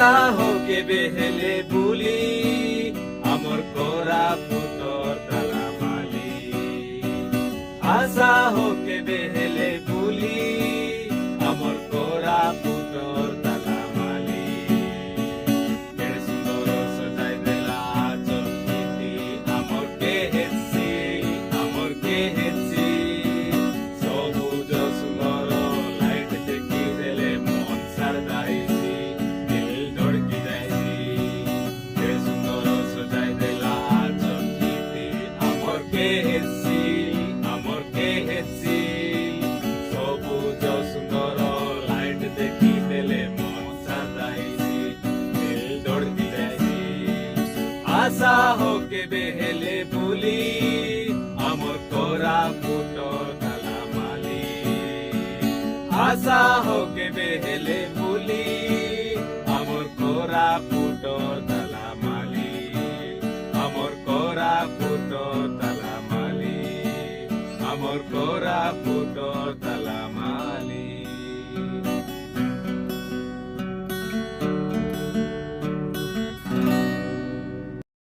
আশা হোকে বেহেলে বুলি আমর কোরা পুতর তালামালি আশা হোকে বেহেলে বুলি আমর কোরা পুতর তালামালি কেড়ে সুন্দর সজাই দেলা চলকিতি আমর কে হেছি সবুজ সুন্দর লাইট দেখি দেলে মন সারদাইছি দিল ধড়কি যাইছি কেড়ে সুন্দর সজাই দেলা চলকিতি আমর কে হেছি সবুজ সুন্দর লাইট দেখি দেলে মন সারদাইছি দিল ধড়কি যাইছি আশা হোকে বেহেলে বুলি আমর কোরা পুতর তালামালি আশা হোকে বেহেলে বুলি আমর কোরা পুতর তালামালি আমর কোরা পুতর তালামালি আমর কোরা পুতর তালামালি